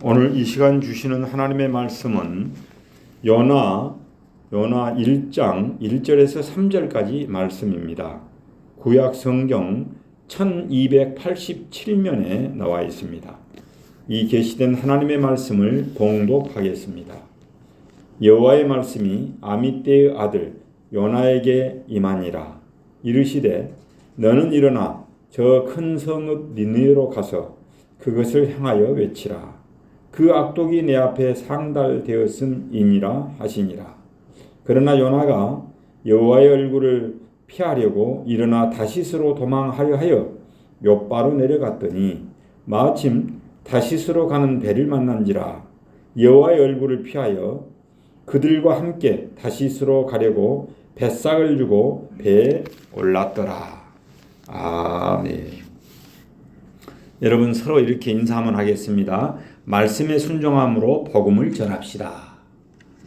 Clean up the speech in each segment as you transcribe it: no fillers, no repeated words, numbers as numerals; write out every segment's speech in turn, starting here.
오늘 이 시간 주시는 하나님의 말씀은 요나 1장 1절에서 3절까지 말씀입니다. 구약 성경 1287면에 나와 있습니다. 이 계시된 하나님의 말씀을 봉독하겠습니다. 여호와의 말씀이 아미떼의 아들 요나에게 임하니라. 이르시되 너는 일어나 저 큰 성읍 니느웨로 가서 그것을 향하여 외치라. 그 악독이 내 앞에 상달되었음이니라 하시니라. 그러나 요나가 여호와의 얼굴을 피하려고 일어나 다시스로 도망하려 하여 욥바로 내려갔더니 마침 다시스로 가는 배를 만난지라. 여호와의 얼굴을 피하여 그들과 함께 다시스로 가려고 뱃삭을 주고 배에 올랐더라. 아멘. 여러분 서로 이렇게 인사 한번 하겠습니다. 말씀에 순종함으로 복음을 전합시다.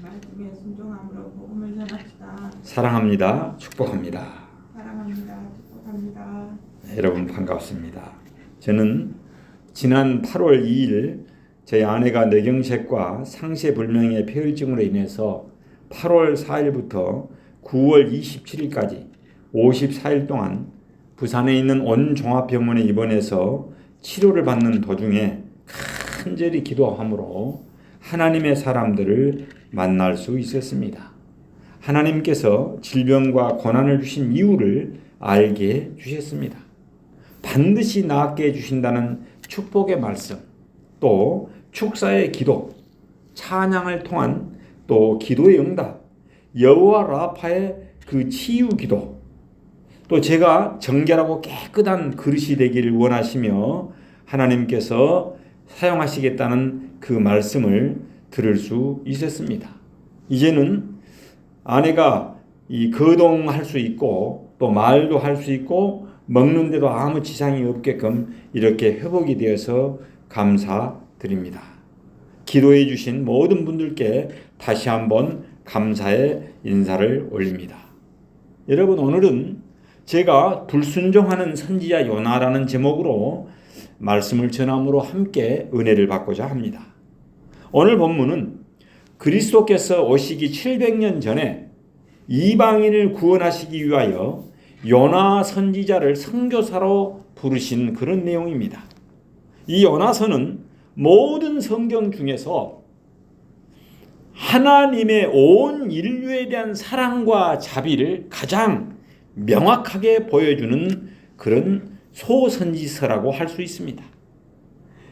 말씀에 순종함으로 복음을 전합시다. 사랑합니다. 축복합니다. 사랑합니다. 축복합니다. 네, 여러분 반갑습니다. 저는 지난 8월 2일 저희 아내가 뇌경색과 상세불명의 폐혈증으로 인해서 8월 4일부터 9월 27일까지 54일 동안 부산에 있는 온종합병원에 입원해서 치료를 받는 도중에 간절히 기도함으로 하나님의 사람들을 만날 수 있었습니다. 하나님께서 질병과 고난을 주신 이유를 알게 주셨습니다. 반드시 낫게 해주신다는 축복의 말씀, 또 축사의 기도, 찬양을 통한 또 기도의 응답, 여호와 라파의 그 치유 기도, 또 제가 정결하고 깨끗한 그릇이 되기를 원하시며 하나님께서 사용하시겠다는 그 말씀을 들을 수 있었습니다. 이제는 아내가 거동할 수 있고 또 말도 할 수 있고 먹는데도 아무 지장이 없게끔 이렇게 회복이 되어서 감사드립니다. 기도해 주신 모든 분들께 다시 한번 감사의 인사를 올립니다. 여러분, 오늘은 제가 불순종하는 선지자 요나라는 제목으로 말씀을 전함으로 함께 은혜를 받고자 합니다. 오늘 본문은 그리스도께서 오시기 700년 전에 이방인을 구원하시기 위하여 요나 선지자를 선교사로 부르신 그런 내용입니다. 이 요나서는 모든 성경 중에서 하나님의 온 인류에 대한 사랑과 자비를 가장 명확하게 보여주는 그런 소선지서라고 할 수 있습니다.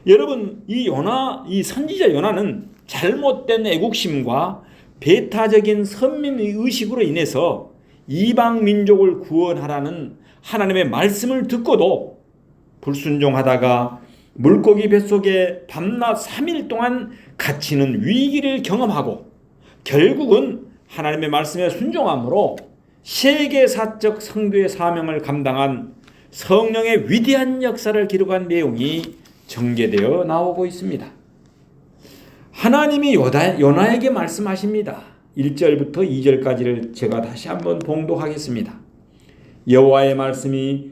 여러분, 이 선지자 요나는 잘못된 애국심과 배타적인 선민의 의식으로 인해서 이방 민족을 구원하라는 하나님의 말씀을 듣고도 불순종하다가 물고기 뱃속에 밤낮 3일 동안 갇히는 위기를 경험하고 결국은 하나님의 말씀에 순종함으로 세계사적 성교의 사명을 감당한 성령의 위대한 역사를 기록한 내용이 전개되어 나오고 있습니다. 하나님이 요나에게 말씀하십니다. 1절부터 2절까지를 제가 다시 한번 봉독하겠습니다. 여호와의 말씀이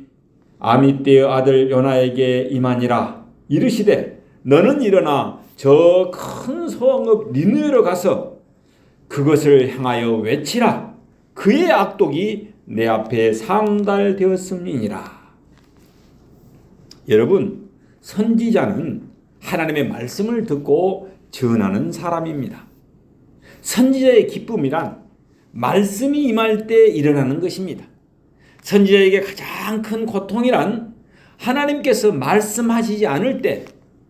아미떼의 아들 요나에게 임하니라. 이르시되 너는 일어나 저 큰 성읍 니느웨로 가서 그것을 향하여 외치라. 그의 악독이 내 앞에 상달되었음이니라. 여러분, 선지자는 하나님의 말씀을 듣고 전하는 사람입니다. 선지자의 기쁨이란 말씀이 임할 때 일어나는 것입니다. 선지자에게 가장 큰 고통이란 하나님께서 말씀하시지 않을 때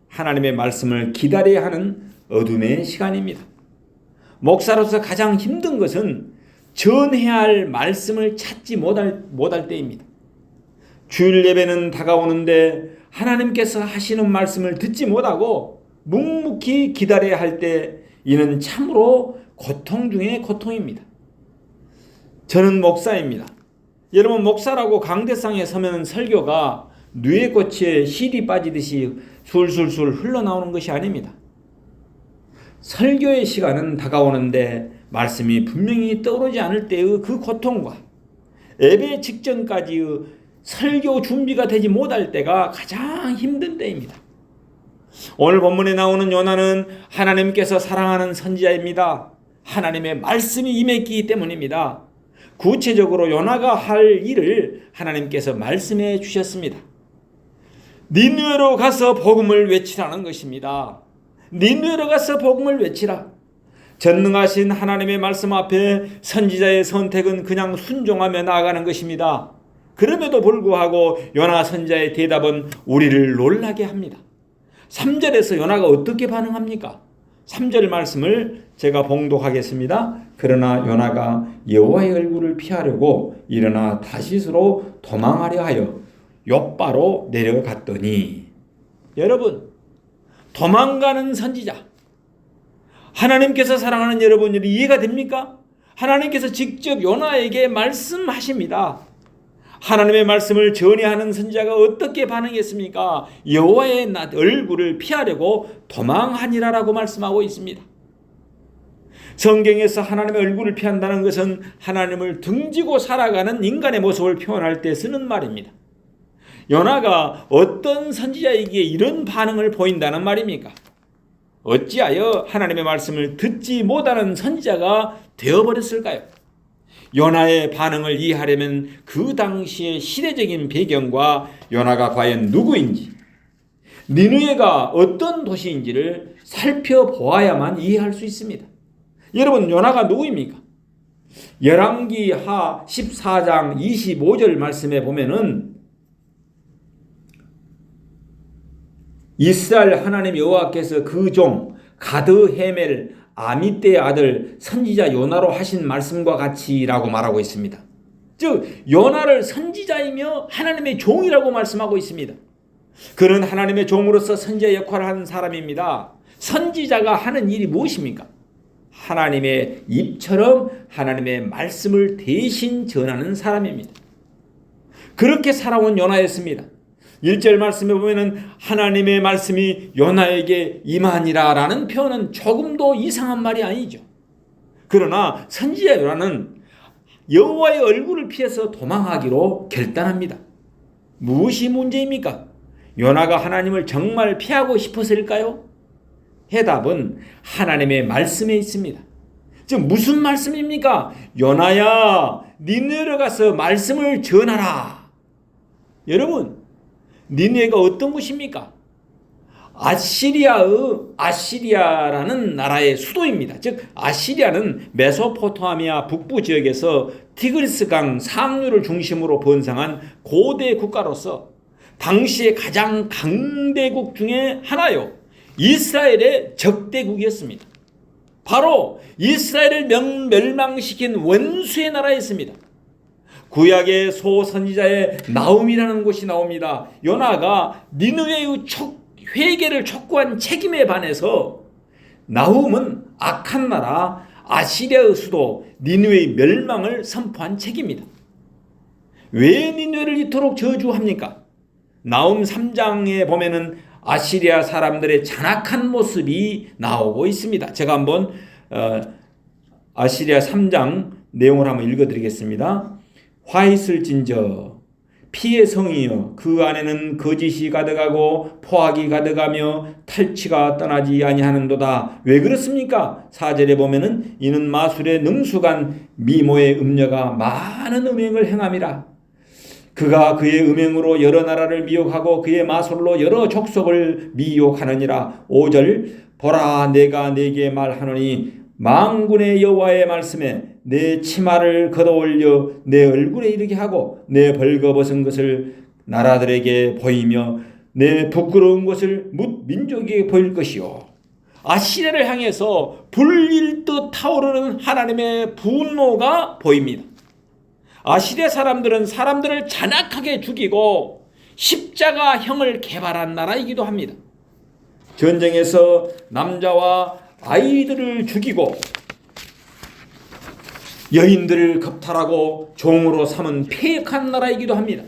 하나님의 말씀을 기다려야 하는 어둠의 시간입니다. 목사로서 가장 힘든 것은 전해야 할 말씀을 찾지 못할 때입니다. 주일 예배는 다가오는데 하나님께서 하시는 말씀을 듣지 못하고 묵묵히 기다려야 할 때 이는 참으로 고통 중에 고통입니다. 저는 목사입니다. 여러분, 목사라고 강대상에 서면 설교가 뉘에꽃에 실이 빠지듯이 술술술 흘러나오는 것이 아닙니다. 설교의 시간은 다가오는데 말씀이 분명히 떠오르지 않을 때의 그 고통과 예배 직전까지의 설교 준비가 되지 못할 때가 가장 힘든 때입니다. 오늘 본문에 나오는 요나는 하나님께서 사랑하는 선지자입니다. 하나님의 말씀이 임했기 때문입니다. 구체적으로 요나가 할 일을 하나님께서 말씀해 주셨습니다. 니느웨로 가서 복음을 외치라는 것입니다. 니느웨로 가서 복음을 외치라. 전능하신 하나님의 말씀 앞에 선지자의 선택은 그냥 순종하며 나아가는 것입니다. 그럼에도 불구하고 요나 선지자의 대답은 우리를 놀라게 합니다. 3절에서 요나가 어떻게 반응합니까? 3절 말씀을 제가 봉독하겠습니다. 그러나 요나가 여호와의 얼굴을 피하려고 일어나 다시스로 도망하려 하여 욥바로 내려갔더니, 여러분, 도망가는 선지자, 하나님께서 사랑하는 여러분들이 이해가 됩니까? 하나님께서 직접 요나에게 말씀하십니다. 하나님의 말씀을 전해하는 선지자가 어떻게 반응했습니까? 여호와의 얼굴을 피하려고 도망하니라라고 말씀하고 있습니다. 성경에서 하나님의 얼굴을 피한다는 것은 하나님을 등지고 살아가는 인간의 모습을 표현할 때 쓰는 말입니다. 요나가 어떤 선지자에게 이런 반응을 보인다는 말입니까? 어찌하여 하나님의 말씀을 듣지 못하는 선지자가 되어버렸을까요? 요나의 반응을 이해하려면 그 당시의 시대적인 배경과 요나가 과연 누구인지, 니느웨가 어떤 도시인지를 살펴보아야만 이해할 수 있습니다. 여러분, 요나가 누구입니까? 열왕기하 14장 25절 말씀에 보면은 이스라엘 하나님 여호와께서 그 종 가드헤멜 아미떼의 아들 선지자 요나로 하신 말씀과 같이라고 말하고 있습니다. 즉 요나를 선지자이며 하나님의 종이라고 말씀하고 있습니다. 그는 하나님의 종으로서 선지자 역할을 하는 사람입니다. 선지자가 하는 일이 무엇입니까? 하나님의 입처럼 하나님의 말씀을 대신 전하는 사람입니다. 그렇게 살아온 요나였습니다. 1절 말씀에 보면은 하나님의 말씀이 요나에게 임하니라 라는 표현은 조금도 이상한 말이 아니죠. 그러나 선지자 요나는 여호와의 얼굴을 피해서 도망하기로 결단합니다. 무엇이 문제입니까? 요나가 하나님을 정말 피하고 싶어서일까요? 해답은 하나님의 말씀에 있습니다. 즉 무슨 말씀입니까? 요나야, 니느웨로 가서 말씀을 전하라. 여러분, 니느웨가 어떤 곳입니까? 아시리아라는 나라의 수도입니다. 즉 아시리아는 메소포타미아 북부 지역에서 티그리스강 상류를 중심으로 번성한 고대 국가로서 당시의 가장 강대국 중에 하나요. 이스라엘의 적대국이었습니다. 바로 이스라엘을 멸망시킨 원수의 나라였습니다. 구약의 소선지자의 나훔이라는 곳이 나옵니다. 요나가 니느웨의 회개를 촉구한 책임에 반해서 나훔은 악한 나라 아시리아의 수도 니느웨의 멸망을 선포한 책입니다. 왜 니느웨를 이토록 저주합니까? 나훔 3장에 보면은 아시리아 사람들의 잔악한 모습이 나오고 있습니다. 제가 한번 아시리아 3장 내용을 한번 읽어드리겠습니다. 화 있을진저 피의 성이여 그 안에는 거짓이 가득하고 포악이 가득하며 탈취가 떠나지 아니하는도다. 왜 그렇습니까? 4절에 보면은 이는 마술의 능숙한 미모의 음녀가 많은 음행을 행함이라. 그가 그의 음행으로 여러 나라를 미혹하고 그의 마술로 여러 족속을 미혹하느니라. 5절 보라 내가 네게 말하노니 만군의 여호와의 말씀에 내 치마를 걷어올려 내 얼굴에 이르게 하고 내 벌거벗은 것을 나라들에게 보이며 내 부끄러운 것을 뭇 민족에게 보일 것이요. 아시리아를 향해서 불일 듯 타오르는 하나님의 분노가 보입니다. 아시리아 사람들은 사람들을 잔악하게 죽이고 십자가형을 개발한 나라이기도 합니다. 전쟁에서 남자와 아이들을 죽이고 여인들을 겁탈하고 종으로 삼은 폐역한 나라이기도 합니다.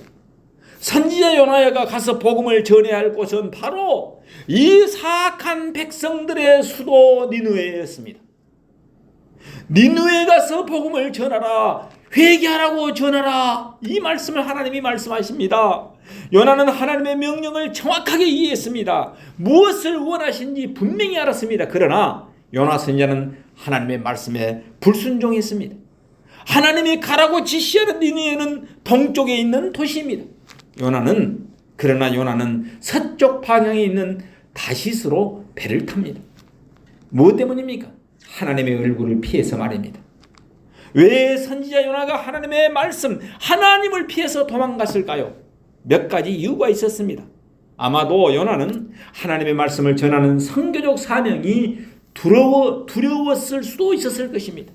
선지자 요나야가 가서 복음을 전해야 할 곳은 바로 이 사악한 백성들의 수도 니느웨였습니다. 니느웨에 가서 복음을 전하라. 회개하라고 전하라. 이 말씀을 하나님이 말씀하십니다. 요나는 하나님의 명령을 정확하게 이해했습니다. 무엇을 원하신지 분명히 알았습니다. 그러나 요나 선지자는 하나님의 말씀에 불순종했습니다. 하나님이 가라고 지시하는 니느웨는 동쪽에 있는 도시입니다. 그러나 요나는 서쪽 방향에 있는 다시스로 배를 탑니다. 무엇 때문입니까? 하나님의 얼굴을 피해서 말입니다. 왜 선지자 요나가 하나님의 말씀, 하나님을 피해서 도망갔을까요? 몇 가지 이유가 있었습니다. 아마도 요나는 하나님의 말씀을 전하는 선교적 사명이 두려웠을 수도 있었을 것입니다.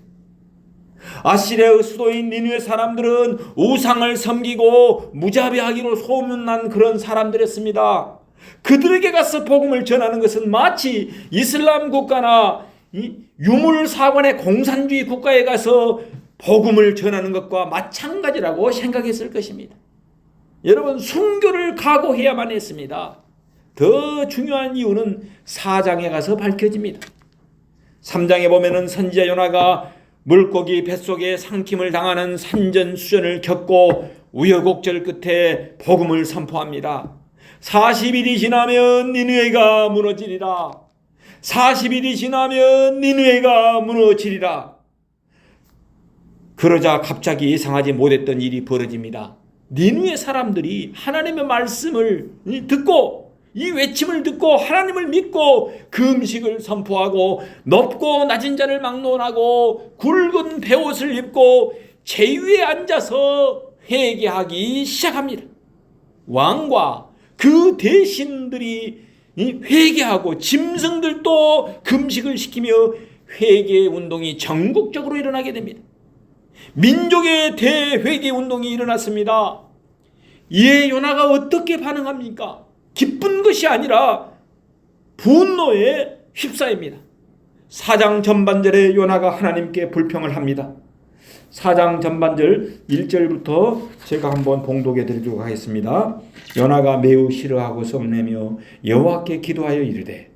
아시리아의 수도인 니느웨 사람들은 우상을 섬기고 무자비하기로 소문난 그런 사람들이었습니다. 그들에게 가서 복음을 전하는 것은 마치 이슬람 국가나 유물사관의 공산주의 국가에 가서 복음을 전하는 것과 마찬가지라고 생각했을 것입니다. 여러분, 순교를 각오해야만 했습니다. 더 중요한 이유는 4장에 가서 밝혀집니다. 3장에 보면은 선지자 요나가 물고기 뱃속에 삼킴을 당하는 산전수전을 겪고 우여곡절 끝에 복음을 선포합니다. 40일이 지나면 니느웨가 무너지리라. 40일이 지나면 니느웨가 무너지리라. 그러자 갑자기 예상하지 못했던 일이 벌어집니다. 니느웨 사람들이 하나님의 말씀을 듣고 이 외침을 듣고 하나님을 믿고 금식을 선포하고 높고 낮은 자를 막론하고 굵은 베옷을 입고 제위에 앉아서 회개하기 시작합니다. 왕과 그 대신들이 회개하고 짐승들도 금식을 시키며 회개 운동이 전국적으로 일어나게 됩니다. 민족의 대회개 운동이 일어났습니다. 이에 요나가 어떻게 반응합니까? 기쁜 것이 아니라 분노에 휩싸입니다. 4장 전반절에 요나가 하나님께 불평을 합니다. 4장 전반절 1절부터 제가 한번 봉독해 드리도록 하겠습니다. 요나가 매우 싫어하고 성내며 여호와께 기도하여 이르되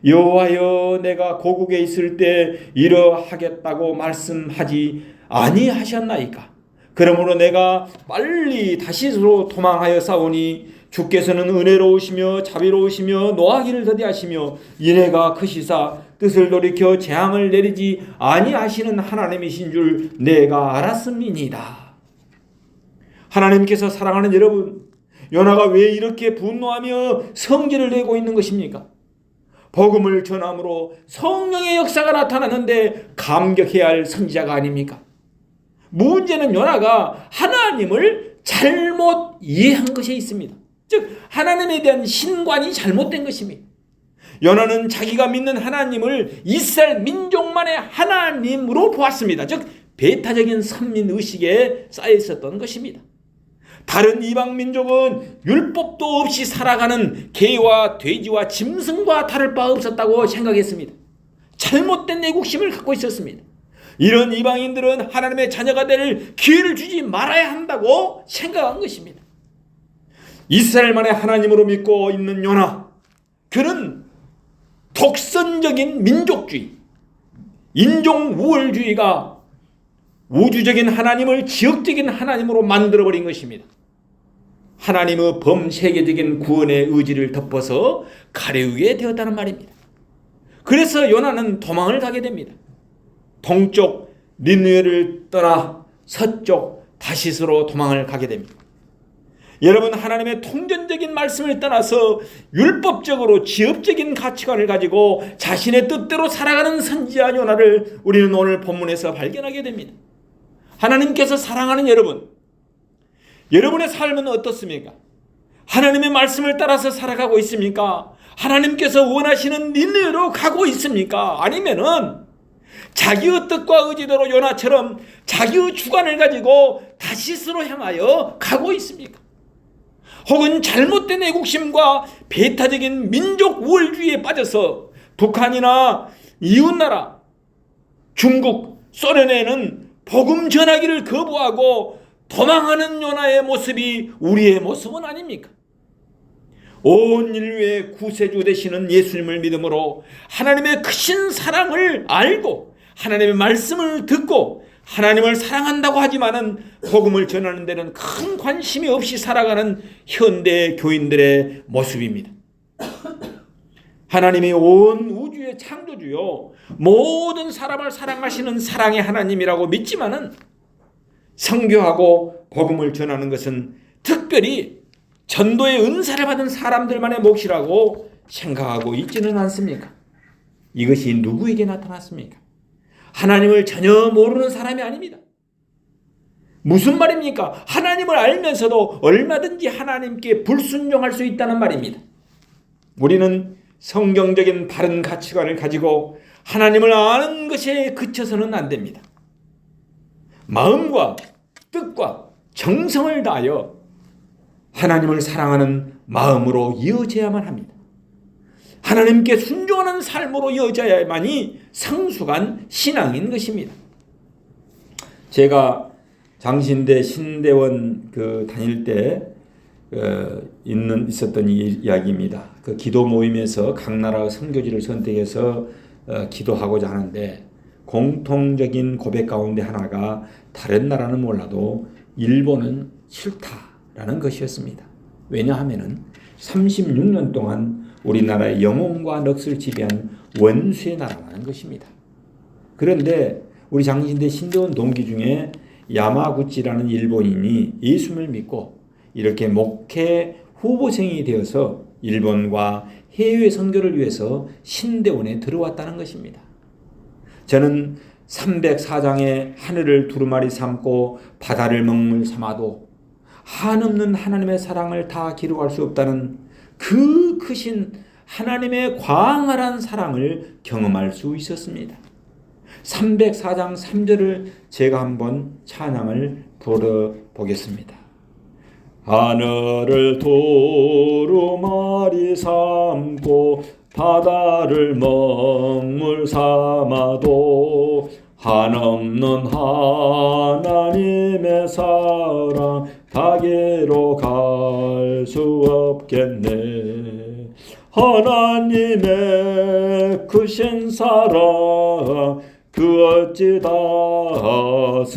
여호와여, 내가 고국에 있을 때 이러하겠다고 말씀하지 아니하셨나이까? 그러므로 내가 빨리 다시스로 도망하여 싸우니 주께서는 은혜로우시며 자비로우시며 노하기를 더디하시며 인애가 크시사 뜻을 돌이켜 재앙을 내리지 아니하시는 하나님이신 줄 내가 알았음이니이다. 하나님께서 사랑하는 여러분, 요나가 왜 이렇게 분노하며 성질을 내고 있는 것입니까? 복음을 전함으로 성령의 역사가 나타나는데 감격해야 할 선지자가 아닙니까? 문제는 요나가 하나님을 잘못 이해한 것에 있습니다. 즉 하나님에 대한 신관이 잘못된 것입니다. 요나는 자기가 믿는 하나님을 이스라엘 민족만의 하나님으로 보았습니다. 즉 배타적인 선민의식에 쌓여 있었던 것입니다. 다른 이방 민족은 율법도 없이 살아가는 개와 돼지와 짐승과 다를 바 없었다고 생각했습니다. 잘못된 애국심을 갖고 있었습니다. 이런 이방인들은 하나님의 자녀가 될 기회를 주지 말아야 한다고 생각한 것입니다. 이스라엘만의 하나님으로 믿고 있는 요나, 그는 독선적인 민족주의, 인종 우월주의가 우주적인 하나님을 지역적인 하나님으로 만들어버린 것입니다. 하나님의 범세계적인 구원의 의지를 덮어서 가려우게 되었다는 말입니다. 그래서 요나는 도망을 가게 됩니다. 동쪽 니느웨를 떠나 서쪽 다시스로 도망을 가게 됩니다. 여러분, 하나님의 통전적인 말씀을 떠나서 율법적으로 지역적인 가치관을 가지고 자신의 뜻대로 살아가는 선지자 요나를 우리는 오늘 본문에서 발견하게 됩니다. 하나님께서 사랑하는 여러분, 여러분의 삶은 어떻습니까? 하나님의 말씀을 따라서 살아가고 있습니까? 하나님께서 원하시는 니느웨로 가고 있습니까? 아니면은 자기의 뜻과 의지대로 요나처럼 자기의 주관을 가지고 다시스로 향하여 가고 있습니까? 혹은 잘못된 애국심과 배타적인 민족 우월주의에 빠져서 북한이나 이웃나라 중국, 소련에는 복음 전하기를 거부하고 도망하는 요나의 모습이 우리의 모습은 아닙니까? 온 인류의 구세주 되시는 예수님을 믿음으로 하나님의 크신 사랑을 알고 하나님의 말씀을 듣고 하나님을 사랑한다고 하지만은 복음을 전하는 데는 큰 관심이 없이 살아가는 현대 교인들의 모습입니다. 하나님이 온 우주의 창조주요 모든 사람을 사랑하시는 사랑의 하나님이라고 믿지만은 선교하고 복음을 전하는 것은 특별히 전도의 은사를 받은 사람들만의 몫이라고 생각하고 있지는 않습니까? 이것이 누구에게 나타났습니까? 하나님을 전혀 모르는 사람이 아닙니다. 무슨 말입니까? 하나님을 알면서도 얼마든지 하나님께 불순종할 수 있다는 말입니다. 우리는 성경적인 바른 가치관을 가지고 하나님을 아는 것에 그쳐서는 안 됩니다. 마음과 뜻과 정성을 다하여 하나님을 사랑하는 마음으로 이어져야만 합니다. 하나님께 순종하는 삶으로 이어져야만이 성숙한 신앙인 것입니다. 제가 장신대 신대원 다닐 때 있었던 이야기입니다. 그 기도 모임에서 각 나라 선교지를 선택해서 기도하고자 하는데 공통적인 고백 가운데 하나가 다른 나라는 몰라도 일본은 싫다라는 것이었습니다. 왜냐하면은 36년 동안 우리나라의 영혼과 넋을 지배한 원수의 나라라는 것입니다. 그런데 우리 장신대 신대원 동기 중에 야마구치라는 일본인이 예수를 믿고 이렇게 목회 후보생이 되어서 일본과 해외 선교를 위해서 신대원에 들어왔다는 것입니다. 저는 304장의 하늘을 두루마리 삼고 바다를 먹물 삼아도 한없는 하나님의 사랑을 다 기록할 수 없다는 그 크신 하나님의 광활한 사랑을 경험할 수 있었습니다. 304장 3절을 제가 한번 찬양을 불러보겠습니다. 하늘을 두루마리 삼고 바다를 먹물 삼아도 한없는 하나님의 사랑 다기로 갈 수 없겠네. 하나님의 크신 사랑 그 어찌 닿았을까.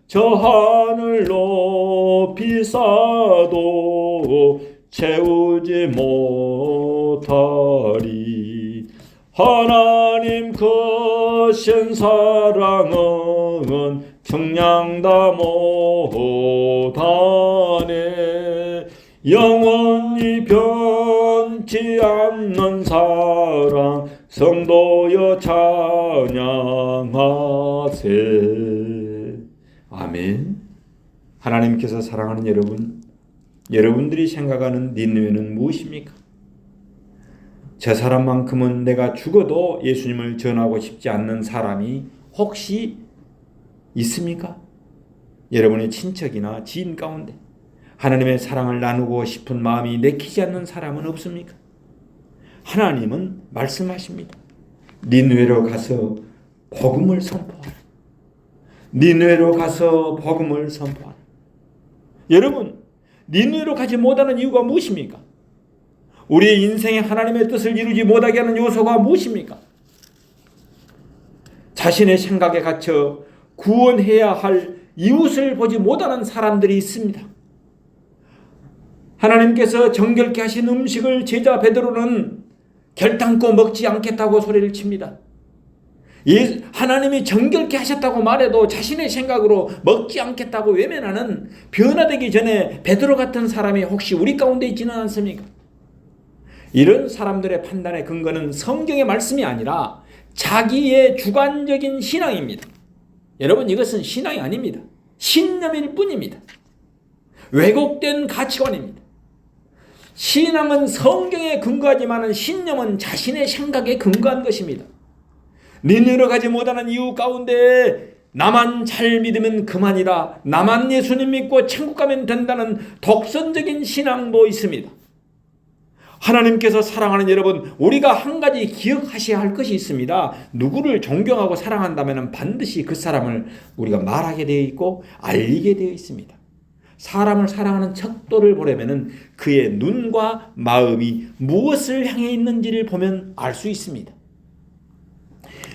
저 하늘 높이 쌓아도 채우지 못하리. 하나님 크신 사랑은 청량 다 못하네. 영원히 변치 않는 사랑 성도여 찬양하세. 아멘. 하나님께서 사랑하는 여러분들이 생각하는 니느웨는 무엇입니까? 저 사람만큼은 내가 죽어도 예수님을 전하고 싶지 않는 사람이 혹시 있습니까? 여러분의 친척이나 지인 가운데 하나님의 사랑을 나누고 싶은 마음이 내키지 않는 사람은 없습니까? 하나님은 말씀하십니다. 니느웨로 가서 복음을 선포하라. 니느웨로 가서 복음을 선포하라. 여러분, 니느웨로 가지 못하는 이유가 무엇입니까? 우리의 인생에 하나님의 뜻을 이루지 못하게 하는 요소가 무엇입니까? 자신의 생각에 갇혀 구원해야 할 이웃을 보지 못하는 사람들이 있습니다. 하나님께서 정결케 하신 음식을 제자 베드로는 결단코 먹지 않겠다고 소리를 칩니다. 하나님이 정결케 하셨다고 말해도 자신의 생각으로 먹지 않겠다고 외면하는 변화되기 전에 베드로 같은 사람이 혹시 우리 가운데 있지는 않습니까? 이런 사람들의 판단의 근거는 성경의 말씀이 아니라 자기의 주관적인 신앙입니다. 여러분, 이것은 신앙이 아닙니다. 신념일 뿐입니다. 왜곡된 가치관입니다. 신앙은 성경에 근거하지만 신념은 자신의 생각에 근거한 것입니다. 니느웨로 가지 못하는 이유 가운데 나만 잘 믿으면 그만이다, 나만 예수님 믿고 천국 가면 된다는 독선적인 신앙도 있습니다. 하나님께서 사랑하는 여러분, 우리가 한 가지 기억하셔야 할 것이 있습니다. 누구를 존경하고 사랑한다면 반드시 그 사람을 우리가 말하게 되어 있고 알리게 되어 있습니다. 사람을 사랑하는 척도를 보려면 그의 눈과 마음이 무엇을 향해 있는지를 보면 알 수 있습니다.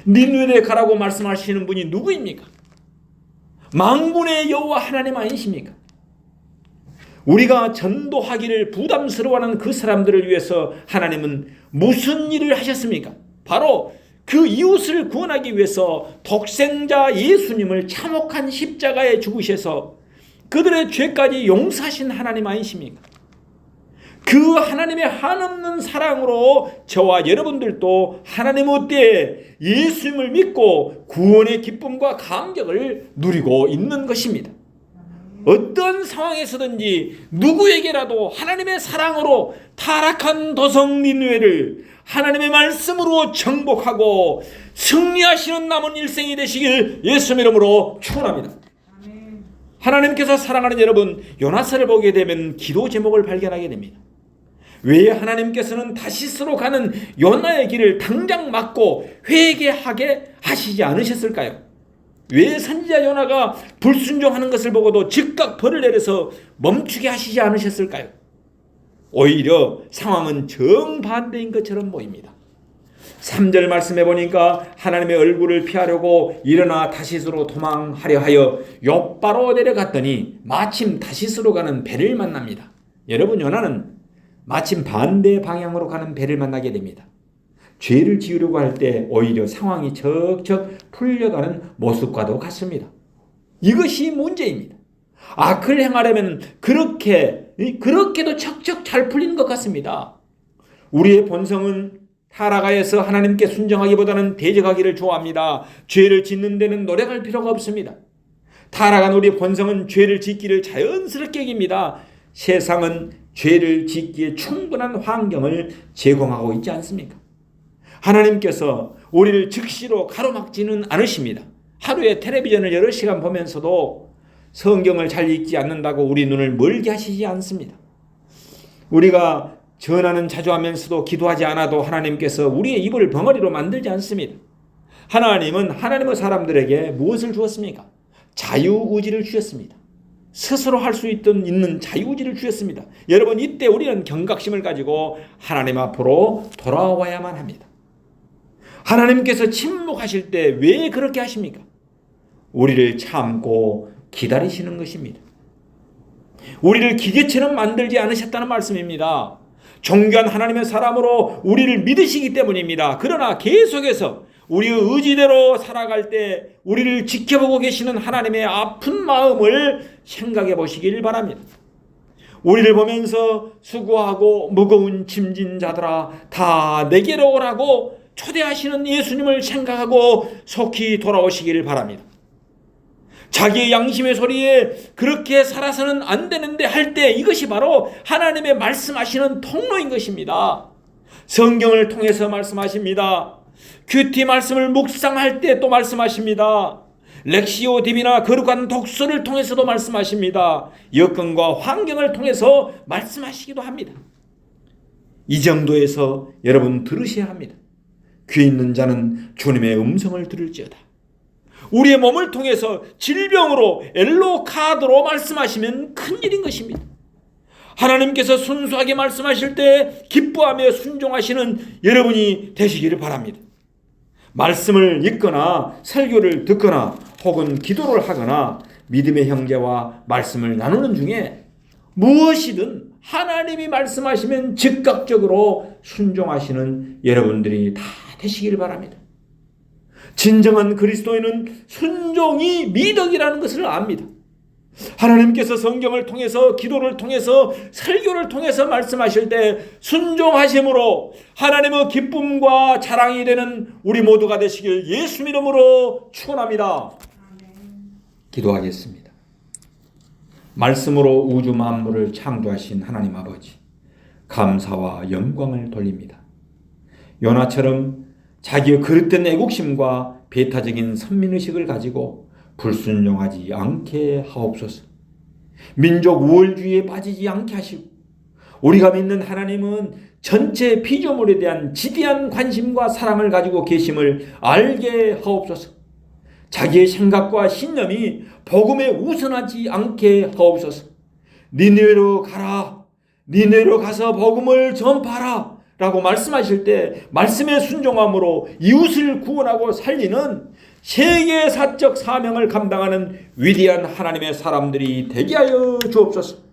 니느웨에 가라고 말씀하시는 분이 누구입니까? 만군의 여호와 하나님 아니십니까? 우리가 전도하기를 부담스러워하는 그 사람들을 위해서 하나님은 무슨 일을 하셨습니까? 바로 그 이웃을 구원하기 위해서 독생자 예수님을 참혹한 십자가에 죽으셔서 그들의 죄까지 용서하신 하나님 아니십니까? 그 하나님의 한없는 사랑으로 저와 여러분들도 하나님의 때에 예수님을 믿고 구원의 기쁨과 감격을 누리고 있는 것입니다. 어떤 상황에서든지 누구에게라도 하나님의 사랑으로 타락한 도성 니느웨를 하나님의 말씀으로 정복하고 승리하시는 남은 일생이 되시길 예수님 이름으로 축원합니다. 하나님께서 사랑하는 여러분, 요나서를 보게 되면 기도 제목을 발견하게 됩니다. 왜 하나님께서는 다시스로 가는 요나의 길을 당장 막고 회개하게 하시지 않으셨을까요? 왜 선지자 요나가 불순종하는 것을 보고도 즉각 벌을 내려서 멈추게 하시지 않으셨을까요? 오히려 상황은 정반대인 것처럼 보입니다. 3절 말씀해 보니까 하나님의 얼굴을 피하려고 일어나 다시스로 도망하려 하여 욥바로 내려갔더니 마침 다시스로 가는 배를 만납니다. 여러분, 요나는 마침 반대 방향으로 가는 배를 만나게 됩니다. 죄를 지으려고 할 때 오히려 상황이 척척 풀려가는 모습과도 같습니다. 이것이 문제입니다. 악을 행하려면 그렇게도 척척 잘 풀리는 것 같습니다. 우리의 본성은 타락하여서 하나님께 순종하기보다는 대적하기를 좋아합니다. 죄를 짓는 데는 노력할 필요가 없습니다. 타락한 우리의 본성은 죄를 짓기를 자연스럽게 여깁니다. 세상은 죄를 짓기에 충분한 환경을 제공하고 있지 않습니까? 하나님께서 우리를 즉시로 가로막지는 않으십니다. 하루에 텔레비전을 여러 시간 보면서도 성경을 잘 읽지 않는다고 우리 눈을 멀게 하시지 않습니다. 우리가 전화는 자주 하면서도 기도하지 않아도 하나님께서 우리의 입을 벙어리로 만들지 않습니다. 하나님은 하나님의 사람들에게 무엇을 주었습니까? 자유의지를 주셨습니다. 스스로 할 수 있는 자유의지를 주셨습니다. 여러분, 이때 우리는 경각심을 가지고 하나님 앞으로 돌아와야만 합니다. 하나님께서 침묵하실 때 왜 그렇게 하십니까? 우리를 참고 기다리시는 것입니다. 우리를 기계처럼 만들지 않으셨다는 말씀입니다. 존귀한 하나님의 사람으로 우리를 믿으시기 때문입니다. 그러나 계속해서 우리의 의지대로 살아갈 때 우리를 지켜보고 계시는 하나님의 아픈 마음을 생각해 보시길 바랍니다. 우리를 보면서 수고하고 무거운 짐진 자들아 다 내게로 오라고 초대하시는 예수님을 생각하고 속히 돌아오시길 바랍니다. 자기의 양심의 소리에 그렇게 살아서는 안 되는데 할 때 이것이 바로 하나님의 말씀하시는 통로인 것입니다. 성경을 통해서 말씀하십니다. 큐티 말씀을 묵상할 때 또 말씀하십니다. 렉시오 디비나 거룩한 독서를 통해서도 말씀하십니다. 여건과 환경을 통해서 말씀하시기도 합니다. 이 정도에서 여러분 들으셔야 합니다. 귀 있는 자는 주님의 음성을 들을지어다. 우리의 몸을 통해서 질병으로 엘로카드로 말씀하시면 큰일인 것입니다. 하나님께서 순수하게 말씀하실 때 기뻐하며 순종하시는 여러분이 되시기를 바랍니다. 말씀을 읽거나 설교를 듣거나 혹은 기도를 하거나 믿음의 형제와 말씀을 나누는 중에 무엇이든 하나님이 말씀하시면 즉각적으로 순종하시는 여러분들이 다 되시기를 바랍니다. 진정한 그리스도인은 순종이 미덕이라는 것을 압니다. 하나님께서 성경을 통해서 기도를 통해서 설교를 통해서 말씀하실 때 순종하심으로 하나님의 기쁨과 자랑이 되는 우리 모두가 되시길 예수 이름으로 축원합니다. 기도하겠습니다. 말씀으로 우주 만물을 창조하신 하나님 아버지, 감사와 영광을 돌립니다. 요나처럼 자기의 그릇된 애국심과 배타적인 선민의식을 가지고 불순종하지 않게 하옵소서. 민족 우월주의에 빠지지 않게 하시고 우리가 믿는 하나님은 전체 피조물에 대한 지대한 관심과 사랑을 가지고 계심을 알게 하옵소서. 자기의 생각과 신념이 복음에 우선하지 않게 하옵소서. 니느웨로 가라. 니느웨로 가서 복음을 전파하라. 라고 말씀하실 때 말씀의 순종함으로 이웃을 구원하고 살리는 세계사적 사명을 감당하는 위대한 하나님의 사람들이 되게 하여 주옵소서.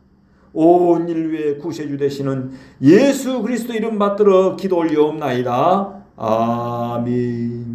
온 인류의 구세주 되시는 예수 그리스도 이름 받들어 기도 올리옵나이다. 아멘.